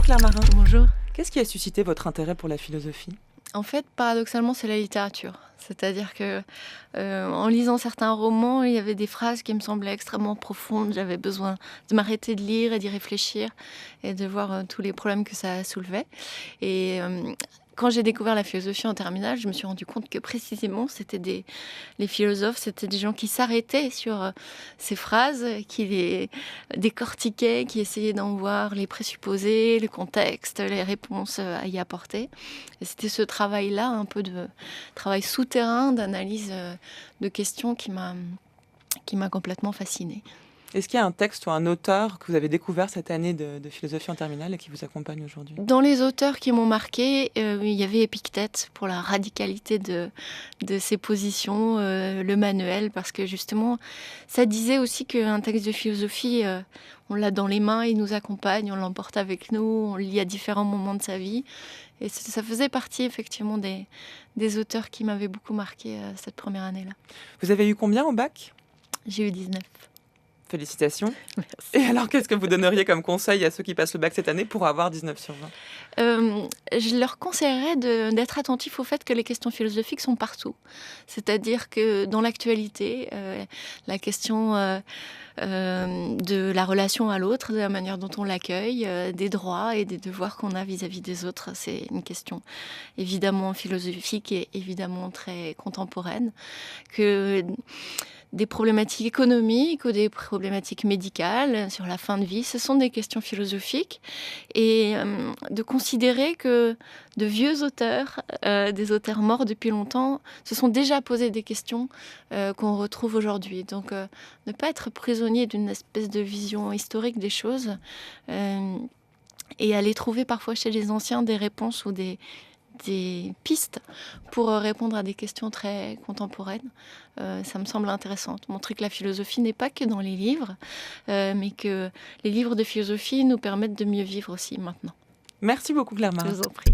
Claire Marin. Bonjour. Qu'est-ce qui a suscité votre intérêt pour la philosophie ? En fait, paradoxalement, c'est la littérature. C'est-à-dire que, en lisant certains romans, il y avait des phrases qui me semblaient extrêmement profondes. J'avais besoin de m'arrêter de lire et d'y réfléchir et de voir tous les problèmes que ça soulevait. Et quand j'ai découvert la philosophie en terminale, je me suis rendu compte que précisément, les philosophes, c'était des gens qui s'arrêtaient sur ces phrases, qui les décortiquaient, qui essayaient d'en voir les présupposés, le contexte, les réponses à y apporter. Et c'était ce travail-là, un peu de travail souterrain d'analyse de questions qui m'a complètement fascinée. Est-ce qu'il y a un texte ou un auteur que vous avez découvert cette année de philosophie en terminale et qui vous accompagne aujourd'hui ? Dans les auteurs qui m'ont marquée, il y avait Épictète pour la radicalité de ses positions, le manuel, parce que justement, ça disait aussi qu'un texte de philosophie, on l'a dans les mains, il nous accompagne, on l'emporte avec nous, on le lit à différents moments de sa vie. Et ça faisait partie effectivement des auteurs qui m'avaient beaucoup marqué cette première année-là. Vous avez eu combien au bac ? J'ai eu 19. Félicitations. Merci. Et alors, qu'est-ce que vous donneriez comme conseil à ceux qui passent le bac cette année pour avoir 19 sur 20 ? Je leur conseillerais d'être attentifs au fait que les questions philosophiques sont partout. C'est-à-dire que dans l'actualité, la question de la relation à l'autre, de la manière dont on l'accueille, des droits et des devoirs qu'on a vis-à-vis des autres, c'est une question évidemment philosophique et évidemment très contemporaine. Que des problématiques économiques ou des problématiques médicales sur la fin de vie, ce sont des questions philosophiques. Et de considérer que de vieux auteurs, des auteurs morts depuis longtemps, se sont déjà posé des questions qu'on retrouve aujourd'hui. Donc ne pas être prisonnier d'une espèce de vision historique des choses et aller trouver parfois chez les anciens des réponses ou des pistes pour répondre à des questions très contemporaines. Ça me semble intéressant. Montrer que la philosophie n'est pas que dans les livres, mais que les livres de philosophie nous permettent de mieux vivre aussi maintenant. Merci beaucoup Claire Marin. Je vous en prie.